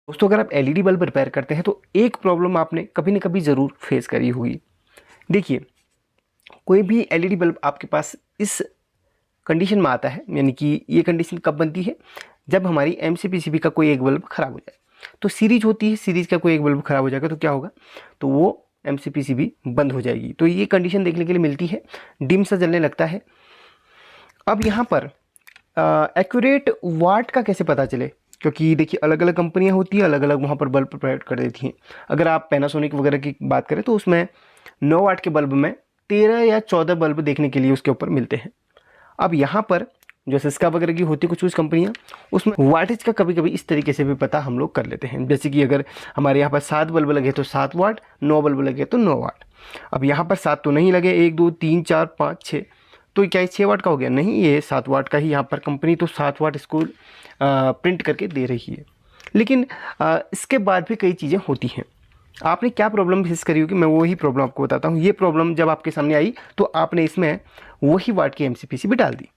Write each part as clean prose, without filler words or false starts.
दोस्तों अगर आप एलईडी बल्ब रिपेयर करते हैं तो एक प्रॉब्लम आपने कभी ना कभी ज़रूर फेस करी होगी। देखिए, कोई भी एलईडी बल्ब आपके पास इस कंडीशन में आता है, यानी कि ये कंडीशन कब बनती है, जब हमारी एमसीपीसीबी का कोई एक बल्ब खराब हो जाए। तो सीरीज होती है, सीरीज का कोई एक बल्ब खराब हो जाएगा तो क्या होगा, तो वो एमसीपीसीबी बंद हो जाएगी। तो ये कंडीशन देखने के लिए मिलती है, डिम सा जलने लगता है। अब यहाँ पर एक्यूरेट वाट का कैसे पता चले, क्योंकि देखिए अलग अलग कंपनियां होती हैं, अलग अलग वहाँ पर बल्ब प्रोवाइड कर देती हैं। अगर आप पैनासोनिक वगैरह की बात करें तो उसमें 9 वाट के बल्ब में 13 या 14 बल्ब देखने के लिए उसके ऊपर मिलते हैं। अब यहाँ पर जो सिस्का वगैरह की होती है कुछ कुछ कंपनियाँ, उसमें वाटेज का कभी कभी इस तरीके से भी पता हम लोग कर लेते हैं। जैसे कि अगर हमारे यहाँ पर 7 बल्ब लगे तो 7 वाट, 9 बल्ब लगे तो 9 वाट। अब यहाँ पर 7 तो नहीं लगे, 1 2 3 4 5 6, तो क्या ये 6 वाट का हो गया? नहीं, ये 7 वाट का ही। यहाँ पर कंपनी तो 7 वाट इसको प्रिंट करके दे रही है। लेकिन इसके बाद भी कई चीज़ें होती हैं। आपने क्या प्रॉब्लम फेस करी होगी, मैं वही प्रॉब्लम आपको बताता हूँ। ये प्रॉब्लम जब आपके सामने आई तो आपने इसमें वही वाट की एमसीपीसीबी डाल दी।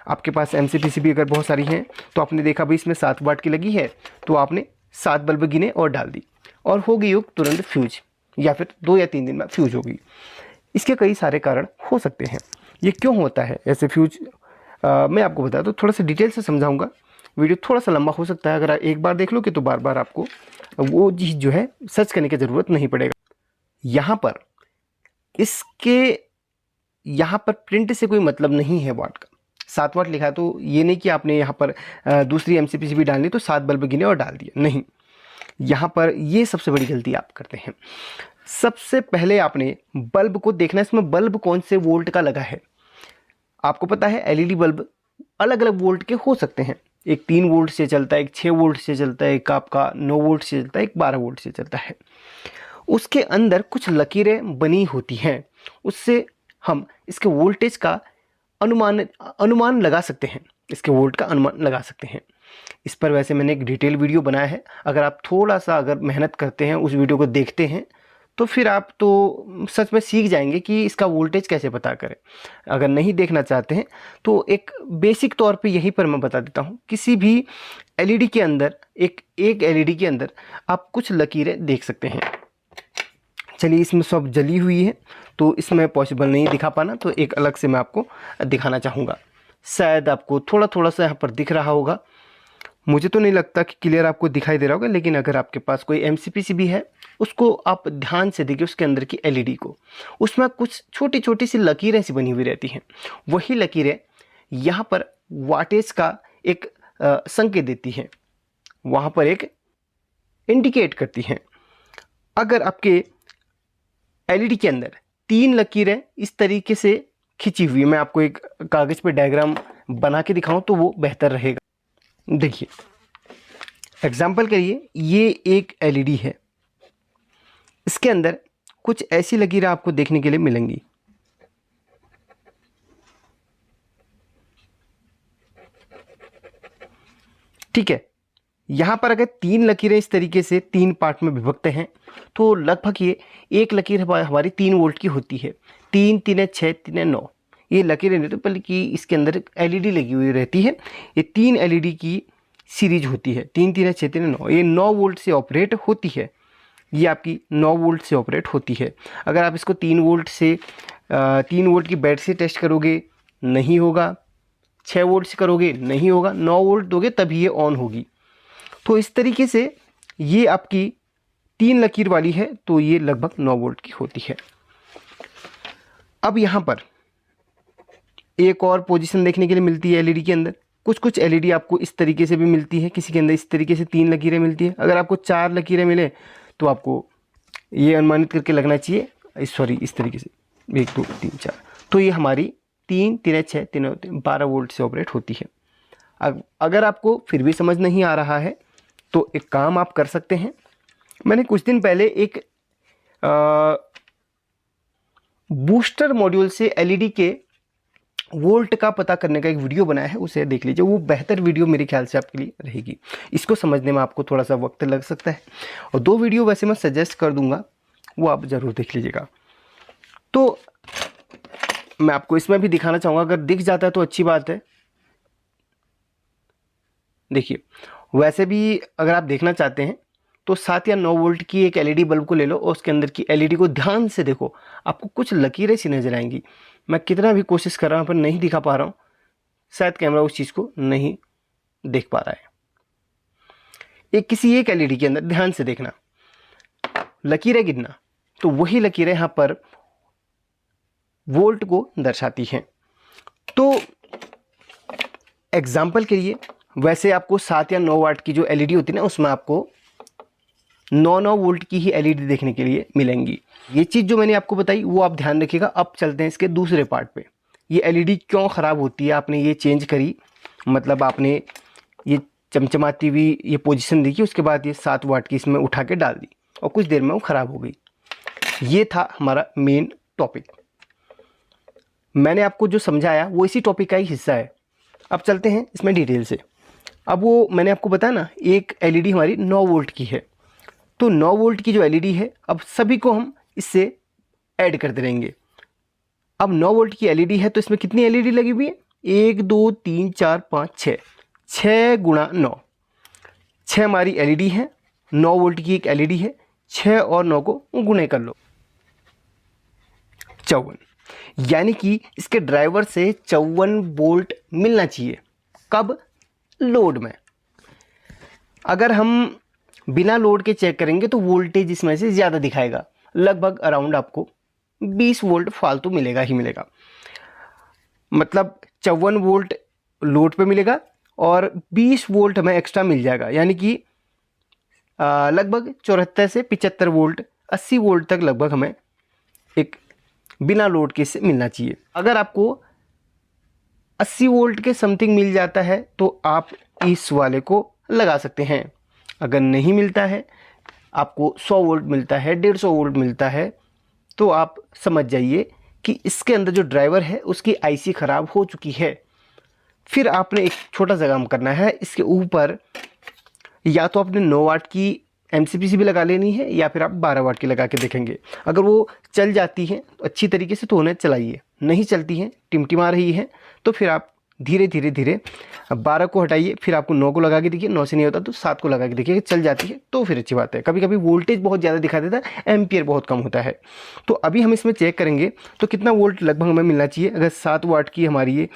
आपके पास एमसीपीसीबी अगर बहुत सारी हैं तो आपने देखा भाई इसमें 7 वाट की लगी है, तो आपने 7 बल्ब गिने और डाल दी, और हो गई तुरंत फ्यूज, या फिर 2 या 3 दिन में फ्यूज हो गई। इसके कई सारे कारण हो सकते हैं। ये क्यों होता है ऐसे फ्यूज, मैं आपको बता दूँ, थोड़ा सा डिटेल से समझाऊंगा। वीडियो थोड़ा सा लंबा हो सकता है, अगर आप एक बार देख लोगे तो बार बार आपको वो चीज़ जो है सर्च करने की ज़रूरत नहीं पड़ेगा। यहाँ पर इसके यहाँ पर प्रिंट से कोई मतलब नहीं है वाट का। 7 वाट लिखा है तो ये नहीं कि आपने यहाँ पर दूसरी एमसीपीसीबी डालनी तो 7 बल्ब गिने और डाल दिए, नहीं। यहाँ पर ये सबसे बड़ी गलती आप करते हैं। सबसे पहले आपने बल्ब को देखना है, इसमें बल्ब कौन से वोल्ट का लगा है। आपको पता है एलईडी बल्ब अलग अलग वोल्ट के हो सकते हैं। एक 3 वोल्ट से चलता है, एक 6 वोल्ट से चलता है, एक आपका 9 वोल्ट से चलता है, एक 12 वोल्ट से चलता है। उसके अंदर कुछ लकीरें बनी होती हैं, उससे हम इसके वोल्टेज का अनुमान लगा सकते हैं, इसके वोल्ट का अनुमान लगा सकते हैं। इस पर वैसे मैंने एक डिटेल वीडियो बनाया है, अगर आप थोड़ा सा अगर मेहनत करते हैं, उस वीडियो को देखते हैं, तो फिर आप तो सच में सीख जाएंगे कि इसका वोल्टेज कैसे पता करें। अगर नहीं देखना चाहते हैं तो एक बेसिक तौर पे यहीं पर मैं बता देता हूँ। किसी भी एलईडी के अंदर एक एलईडी के अंदर आप कुछ लकीरें देख सकते हैं। चलिए, इसमें सब जली हुई है तो इसमें पॉसिबल नहीं दिखा पाना, तो एक अलग से मैं आपको दिखाना चाहूँगा। शायद आपको थोड़ा थोड़ा सा यहाँ पर दिख रहा होगा, मुझे तो नहीं लगता कि क्लियर आपको दिखाई दे रहा होगा, लेकिन अगर आपके पास कोई एमसीपीसीबी है उसको आप ध्यान से देखिए, उसके अंदर की एलईडी को, उसमें कुछ छोटी छोटी सी लकीरें सी बनी हुई रहती हैं। वही लकीरें यहाँ पर वाटेज का एक संकेत देती हैं, वहाँ पर एक इंडिकेट करती हैं। अगर आपके एलईडी के अंदर 3 लकीरें इस तरीके से खिंची हुई है, मैं आपको एक कागज़ पर डायग्राम बना के दिखाऊं तो वो बेहतर रहेगा। देखिए, एग्जाम्पल के लिए ये एक एलईडी है, इसके अंदर कुछ ऐसी लकीरें आपको देखने के लिए मिलेंगी। ठीक है, यहाँ पर अगर 3 लकीरें इस तरीके से 3 पार्ट में विभक्त हैं तो लगभग ये एक लकीर हमारी 3 वोल्ट की होती है। 3 3 6 3 9, ये लकीरें नहीं तो बल्कि इसके अंदर एलईडी लगी हुई रहती है। ये 3 एलईडी की सीरीज होती है, 3 3 6 3 9। ये 9 वोल्ट से ऑपरेट होती है, ये आपकी 9 वोल्ट से ऑपरेट होती है। अगर आप इसको 3 वोल्ट से 3 वोल्ट की बैटरी से टेस्ट करोगे नहीं होगा, 6 वोल्ट से करोगे नहीं होगा, 9 वोल्ट दोगे तभी ये ऑन होगी। तो इस तरीके से ये आपकी 3 लकीर वाली है तो ये लगभग 9 वोल्ट की होती है। अब यहाँ पर एक और पोजीशन देखने के लिए मिलती है एलईडी के अंदर। कुछ कुछ एलईडी आपको इस तरीके से भी मिलती है, किसी के अंदर इस तरीके से 3 लकीरें मिलती है। अगर आपको 4 लकीरें मिले तो आपको ये अनुमानित करके लगना चाहिए, सॉरी इस तरीके से 1 2 3 4, तो ये हमारी 3 3 6 3 12 वोल्ट से ऑपरेट होती है। अगर आपको फिर भी समझ नहीं आ रहा है तो एक काम आप कर सकते हैं। मैंने कुछ दिन पहले एक बूस्टर मॉड्यूल से एलईडी के वोल्ट का पता करने का एक वीडियो बनाया है, उसे देख लीजिए। वो बेहतर वीडियो मेरे ख्याल से आपके लिए रहेगी। इसको समझने में आपको थोड़ा सा वक्त लग सकता है, और 2 वीडियो वैसे मैं सजेस्ट कर दूंगा, वो आप ज़रूर देख लीजिएगा। तो मैं आपको इसमें भी दिखाना चाहूँगा, अगर दिख जाता है तो अच्छी बात है। देखिए, वैसे भी अगर आप देखना चाहते हैं तो 7 या 9 वोल्ट की एक एलईडी बल्ब को ले लो और उसके अंदर की एलईडी को ध्यान से देखो, आपको कुछ लकीरें सी नजर आएंगी। मैं कितना भी कोशिश कर रहा हूँ पर नहीं दिखा पा रहा हूँ, शायद कैमरा उस चीज़ को नहीं देख पा रहा है। किसी एक एलईडी के अंदर ध्यान से देखना, लकीरें गिनना, तो वही लकीरें यहाँ पर वोल्ट को दर्शाती हैं। तो एग्जाम्पल के लिए वैसे आपको 7 या 9 वाट की जो एलईडी होती है ना, उसमें आपको 9 वोल्ट की ही एलईडी देखने के लिए मिलेंगी। ये चीज़ जो मैंने आपको बताई वो आप ध्यान रखिएगा। अब चलते हैं इसके दूसरे पार्ट पे। ये एलईडी क्यों ख़राब होती है, आपने ये चेंज करी, मतलब आपने ये चमचमाती हुई ये पोजीशन देखी, उसके बाद ये 7 वाट की इसमें उठा के डाल दी और कुछ देर में वो ख़राब हो गई। ये था हमारा मेन टॉपिक। मैंने आपको जो समझाया वो इसी टॉपिक का ही हिस्सा है। अब चलते हैं इसमें डिटेल से। अब वो मैंने आपको बताया ना, एक एलईडी हमारी 9 वोल्ट की है, तो 9 वोल्ट की जो एलईडी है, अब सभी को हम इससे ऐड करते रहेंगे। अब 9 वोल्ट की एलईडी है तो इसमें कितनी एलईडी लगी हुई है? 1 2 3 4 5 6, 6 गुणा 9, 6 हमारी एलईडी है। 9 वोल्ट की एक एलईडी है, 6 और 9 को गुणे कर लो, 54। यानी कि इसके ड्राइवर से 54 वोल्ट मिलना चाहिए। कब? लोड में। अगर हम बिना लोड के चेक करेंगे तो वोल्टेज इसमें से ज़्यादा दिखाएगा, लगभग अराउंड आपको 20 वोल्ट फालतू मिलेगा ही मिलेगा। मतलब 54 वोल्ट लोड पे मिलेगा और 20 वोल्ट हमें एक्स्ट्रा मिल जाएगा, यानी कि लगभग 74 से 75 वोल्ट 80 वोल्ट तक लगभग हमें एक बिना लोड के से मिलना चाहिए। अगर आपको 80 वोल्ट के समथिंग मिल जाता है तो आप इस वाले को लगा सकते हैं। अगर नहीं मिलता है, आपको 100 वोल्ट मिलता है, 150 वोल्ट मिलता है, तो आप समझ जाइए कि इसके अंदर जो ड्राइवर है उसकी आईसी ख़राब हो चुकी है। फिर आपने एक छोटा सा काम करना है, इसके ऊपर या तो आपने 9 वाट की MCPC भी लगा लेनी है या फिर आप 12 वाट की लगा के देखेंगे। अगर वो चल जाती हैं तो अच्छी तरीके से तो उन्हें चलाइए, नहीं चलती हैं, टिमटिमा रही है, तो फिर आप धीरे धीरे धीरे 12 को हटाइए, फिर आपको 9 को लगा के देखिए, 9 से नहीं होता तो 7 को लगा के देखिए, चल जाती है तो फिर अच्छी बात है। कभी कभी वोल्टेज बहुत ज़्यादा दिखा देता है, एम्पियर बहुत कम होता है। तो अभी हम इसमें चेक करेंगे तो कितना वोल्ट लगभग हमें मिलना चाहिए। अगर 7 वाट की हमारी ये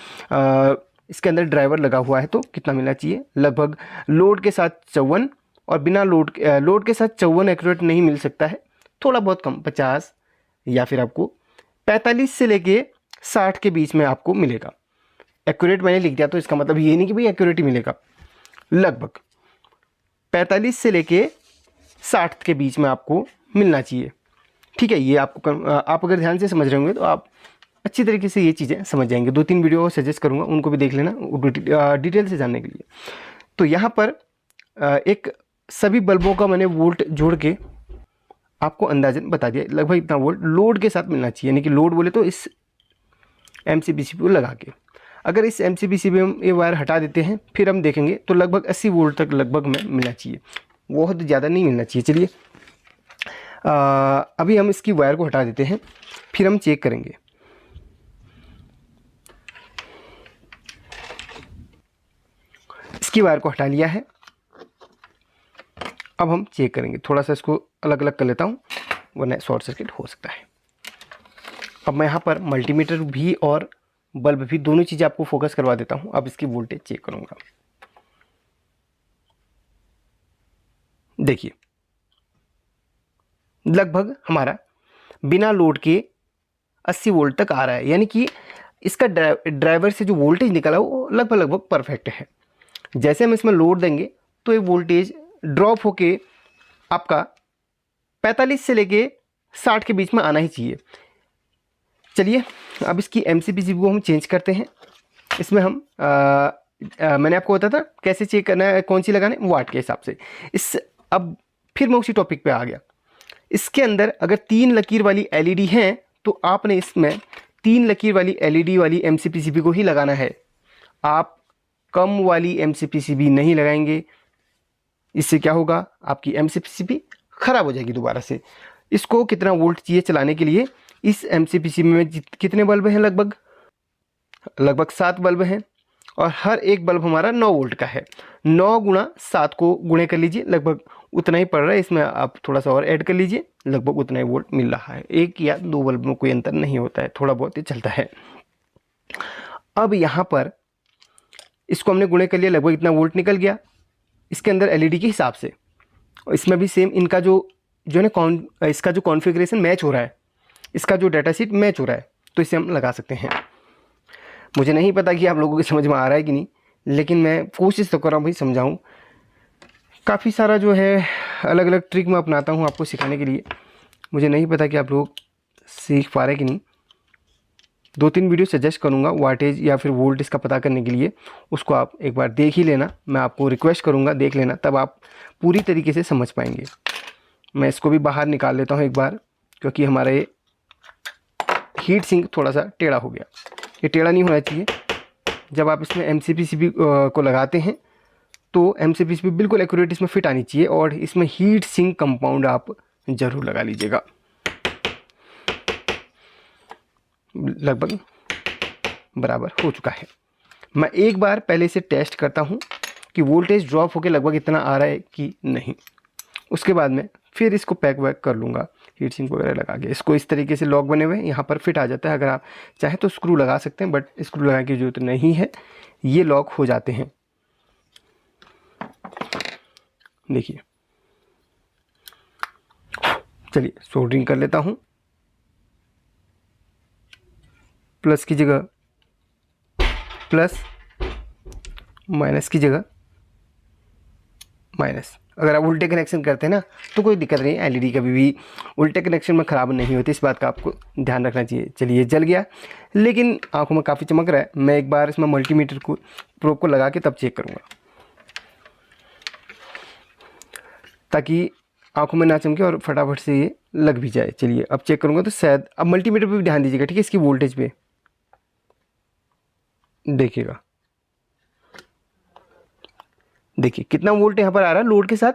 इसके अंदर ड्राइवर लगा हुआ है तो कितना मिलना चाहिए? लगभग लोड के साथ 54 और बिना लोड के साथ 54 एक्यूरेट नहीं मिल सकता है, थोड़ा बहुत कम 50 या फिर आपको 45 से लेके 60 के बीच में आपको मिलेगा। एक्यूरेट मैंने लिख दिया तो इसका मतलब ये नहीं कि भाई एक्यूरेट ही मिलेगा, लगभग 45 से लेके 60 के बीच में आपको मिलना चाहिए। ठीक है, ये आपको आप अगर ध्यान से समझ रहे होंगे तो आप अच्छी तरीके से ये चीज़ें समझ जाएंगे। 2-3 वीडियो सजेस्ट करूँगा, उनको भी देख लेना डिटेल से जानने के लिए। तो यहाँ पर एक सभी बल्बों का मैंने वोल्ट जोड़ के आपको अंदाजन बता दिया, लगभग इतना वोल्ट लोड के साथ मिलना चाहिए। यानी कि लोड बोले तो इस MCPC को लगा के, अगर इस MCPC में हम ये वायर हटा देते हैं फिर हम देखेंगे तो लगभग 80 वोल्ट तक लगभग में मिलना चाहिए, बहुत ज़्यादा नहीं मिलना चाहिए। चलिए अभी हम इसकी वायर को हटा देते हैं, फिर हम चेक करेंगे। इसकी वायर को हटा लिया है, अब हम चेक करेंगे। थोड़ा सा इसको अलग अलग कर लेता हूँ वरना शॉर्ट सर्किट हो सकता है। अब मैं यहाँ पर मल्टीमीटर भी और बल्ब भी दोनों चीज़ें आपको फोकस करवा देता हूँ। अब इसकी वोल्टेज चेक करूँगा। देखिए लगभग हमारा बिना लोड के 80 वोल्ट तक आ रहा है, यानी कि इसका ड्राइवर से जो वोल्टेज निकला वो लगभग परफेक्ट है। जैसे हम इसमें लोड देंगे तो ये वोल्टेज ड्रॉप होके आपका 45 से लेके 60 के बीच में आना ही चाहिए। चलिए अब इसकी MCPC को हम चेंज करते हैं। इसमें हम मैंने आपको बताया था कैसे चेक करना है, कौन सी लगाना है, वाट के हिसाब से। अब फिर मैं उसी टॉपिक पे आ गया। इसके अंदर अगर 3 लकीर वाली LED हैं तो आपने इसमें 3 लकीर वाली LED वाली MCPC को ही लगाना है। आप कम वाली MCPC नहीं लगाएंगे, इससे क्या होगा, आपकी MCPC ख़राब हो जाएगी दोबारा से। इसको कितना वोल्ट चाहिए चलाने के लिए? इस MCPC में कितने बल्ब हैं? लगभग 7 बल्ब हैं और हर एक बल्ब हमारा 9 वोल्ट का है। 9 गुणा 7 को गुणे कर लीजिए, लगभग उतना ही पड़ रहा है, इसमें आप थोड़ा सा और ऐड कर लीजिए, लगभग उतना ही वोल्ट मिल रहा है। 1 या 2 बल्ब में कोई अंतर नहीं होता है, थोड़ा बहुत ही चलता है। अब यहाँ पर इसको हमने गुणे कर लिया, लगभग इतना वोल्ट निकल गया इसके अंदर एलईडी के हिसाब से। और इसमें भी सेम इनका जो है ना इसका जो कॉन्फ़िगरेशन मैच हो रहा है, इसका जो डाटा शीट मैच हो रहा है, तो इसे हम लगा सकते हैं। मुझे नहीं पता कि आप लोगों को समझ में आ रहा है कि नहीं, लेकिन मैं कोशिश तो कर रहा हूँ भाई समझाऊँ। काफ़ी सारा जो है अलग अलग ट्रिक मैं अपनाता हूँ आपको सिखाने के लिए। मुझे नहीं पता कि आप लोग सीख पा रहे कि नहीं। 2-3 वीडियो सजेस्ट करूँगा वाटेज या फिर वोल्ट इसका पता करने के लिए, उसको आप एक बार देख ही लेना। मैं आपको रिक्वेस्ट करूँगा देख लेना, तब आप पूरी तरीके से समझ पाएंगे। मैं इसको भी बाहर निकाल लेता हूँ एक बार, क्योंकि हमारा ये हीट सिंक थोड़ा सा टेढ़ा हो गया। ये टेढ़ा नहीं होना चाहिए। जब आप इसमें MCPCB को लगाते हैं तो MCPCB बिल्कुल एक्यूरेट इसमें फिट आनी चाहिए, और इसमें हीट सिंक कंपाउंड आप ज़रूर लगा लीजिएगा। लगभग बराबर हो चुका है। मैं एक बार पहले से टेस्ट करता हूँ कि वोल्टेज ड्रॉप होकर लगभग इतना आ रहा है कि नहीं। उसके बाद में फिर इसको पैक वैक कर लूँगा हीट सिंक वगैरह लगा के। इसको इस तरीके से लॉक बने हुए यहाँ पर फिट आ जाता है। अगर आप चाहें तो स्क्रू लगा सकते हैं, बट स्क्रू लगाने की जरूरत नहीं है, ये लॉक हो जाते हैं। देखिए, चलिए सोल्डरिंग कर लेता हूँ। प्लस की जगह प्लस, माइनस की जगह माइनस। अगर आप उल्टे कनेक्शन करते हैं ना तो कोई दिक्कत नहीं, एलईडी कभी भी उल्टे कनेक्शन में ख़राब नहीं होती, इस बात का आपको ध्यान रखना चाहिए। चलिए जल गया, लेकिन आंखों में काफ़ी चमक रहा है। मैं एक बार इसमें मल्टीमीटर को प्रोब को लगा के तब चेक करूँगा, ताकि आंखों में ना चमके और फटाफट से ये लग भी जाए। चलिए अब चेक करूँगा तो शायद, अब मल्टीमीटर पर भी ध्यान दीजिएगा, ठीक है, इसकी वोल्टेज पे देखिएगा। देखिए कितना वोल्ट यहाँ पर आ रहा है लोड के साथ।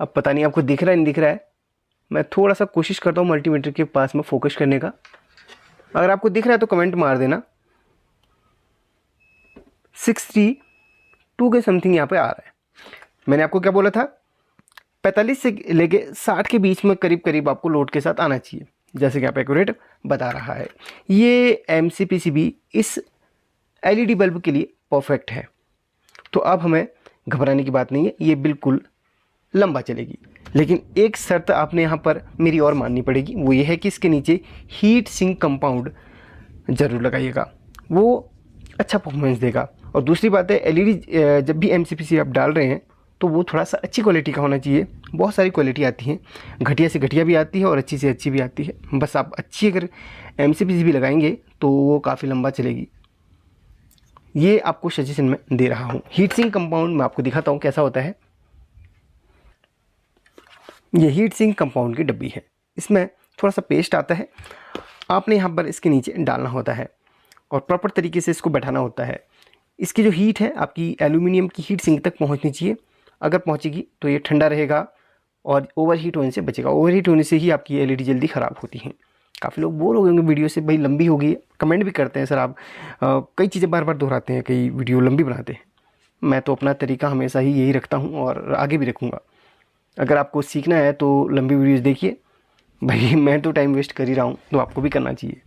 अब पता नहीं आपको दिख रहा है नहीं दिख रहा है, मैं थोड़ा सा कोशिश करता हूँ मल्टीमीटर के पास में फोकस करने का। अगर आपको दिख रहा है तो कमेंट मार देना। 62 के समथिंग यहाँ पे आ रहा है। मैंने आपको क्या बोला था, 45 से लेके 60 के बीच में करीब करीब आपको लोड के साथ आना चाहिए, जैसे कि आप एक्यूरेट बता रहा है। ये MCPCB इस LED बल्ब के लिए परफेक्ट है। तो अब हमें घबराने की बात नहीं है, ये बिल्कुल लंबा चलेगी। लेकिन एक शर्त आपने यहाँ पर मेरी और माननी पड़ेगी, वो ये है कि इसके नीचे हीट सिंक कंपाउंड ज़रूर लगाइएगा, वो अच्छा परफॉर्मेंस देगा। और दूसरी बात है, LED जब भी MCPCB आप डाल रहे हैं तो वो थोड़ा सा अच्छी क्वालिटी का होना चाहिए। बहुत सारी क्वालिटी आती हैं, घटिया से घटिया भी आती है और अच्छी से अच्छी भी आती है। बस आप अच्छी अगर MCPCB लगाएंगे तो वो काफ़ी लंबा चलेगी। ये आपको सजेशन में दे रहा हूँ। हीट सिंक कंपाउंड मैं आपको दिखाता हूँ कैसा होता है। ये हीट सिंक कंपाउंड की डब्बी है, इसमें थोड़ा सा पेस्ट आता है, आपने यहाँ पर इसके नीचे डालना होता है और प्रॉपर तरीके से इसको बैठाना होता है। इसकी जो हीट है आपकी एल्यूमिनियम की हीट सिंक तक पहुँचनी चाहिए। अगर पहुँचेगी तो ये ठंडा रहेगा और ओवर हीट होने से बचेगा। ओवर हीट होने से ही आपकी LED जल्दी ख़राब होती हैं। काफ़ी लोग बोर हो गए होंगे वीडियो से, भाई लंबी हो गई है, कमेंट भी करते हैं सर आप कई चीज़ें बार बार दोहराते हैं, कई वीडियो लंबी बनाते हैं। मैं तो अपना तरीका हमेशा ही यही रखता हूँ और आगे भी रखूँगा। अगर आपको सीखना है तो लंबी वीडियोज़ देखिए, भाई मैं तो टाइम वेस्ट कर ही रहा हूँ तो आपको भी करना चाहिए।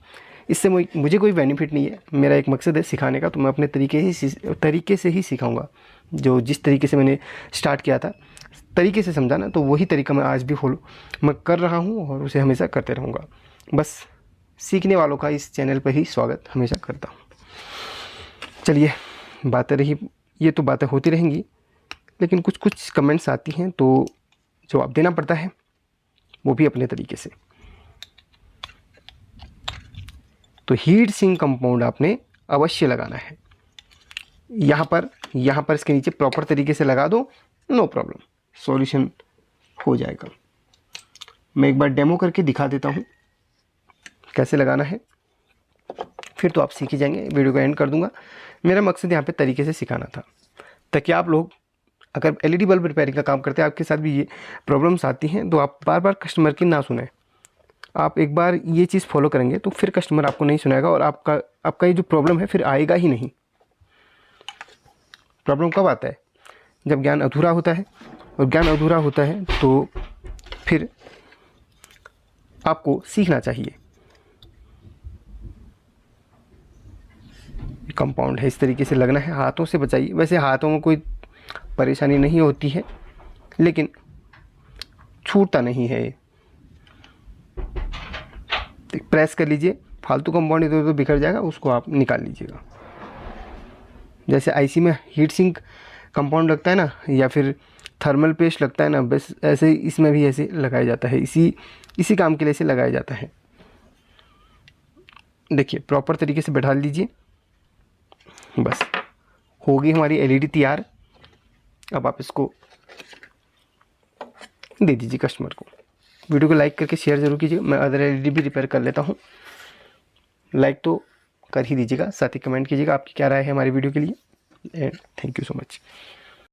इससे मुझे कोई बेनिफिट नहीं है, मेरा एक मकसद है सिखाने का, तो मैं अपने तरीके से ही सिखाऊँगा। जो जिस तरीके से मैंने स्टार्ट किया था तरीके से समझा ना, तो वही तरीका मैं आज भी फॉलो मैं कर रहा हूँ और उसे हमेशा करते रहूँगा। बस सीखने वालों का इस चैनल पर ही स्वागत हमेशा करता हूँ। चलिए बातें रही, ये तो बातें होती रहेंगी, लेकिन कुछ कुछ कमेंट्स आती हैं तो जवाब देना पड़ता है, वो भी अपने तरीके से। तो हीट सिंक कंपाउंड आपने अवश्य लगाना है। यहाँ पर इसके नीचे प्रॉपर तरीके से लगा दो, नो प्रॉब्लम, सॉल्यूशन हो जाएगा। मैं एक बार डेमो करके दिखा देता हूँ कैसे लगाना है, फिर तो आप सीख ही जाएंगे। वीडियो को एंड कर दूंगा। मेरा मकसद यहाँ पे तरीके से सिखाना था, ताकि आप लोग अगर LED बल्ब रिपेयरिंग का काम करते हैं, आपके साथ भी ये प्रॉब्लम्स आती हैं, तो आप बार बार कस्टमर की ना सुने। आप एक बार ये चीज़ फॉलो करेंगे तो फिर कस्टमर आपको नहीं सुनेगा और आपका ये जो प्रॉब्लम है फिर आएगा ही नहीं। प्रॉब्लम कब आता है? जब ज्ञान अधूरा होता है और ज्ञान अधूरा होता है तो फिर आपको सीखना चाहिए। कंपाउंड है, इस तरीके से लगना है, हाथों से बचाइए। वैसे हाथों में कोई परेशानी नहीं होती है, लेकिन छूटता नहीं है ये। प्रेस कर लीजिए, फालतू कंपाउंड इधर उधर बिखर जाएगा, उसको आप निकाल लीजिएगा। जैसे आईसी में हीट सिंक कंपाउंड लगता है ना, या फिर थर्मल पेस्ट लगता है ना, बस ऐसे ही इसमें भी ऐसे लगाया जाता है, इसी काम के लिए इसे लगाया जाता है। देखिए प्रॉपर तरीके से बैठा लीजिए, बस होगी हमारी एलईडी तैयार। अब आप इसको दे दीजिए कस्टमर को। वीडियो को लाइक करके शेयर ज़रूर कीजिएगा। मैं अदर एलईडी भी रिपेयर कर लेता हूँ। लाइक तो कर ही दीजिएगा, साथ ही कमेंट कीजिएगा आपकी क्या राय है हमारी वीडियो के लिए। And thank you so much.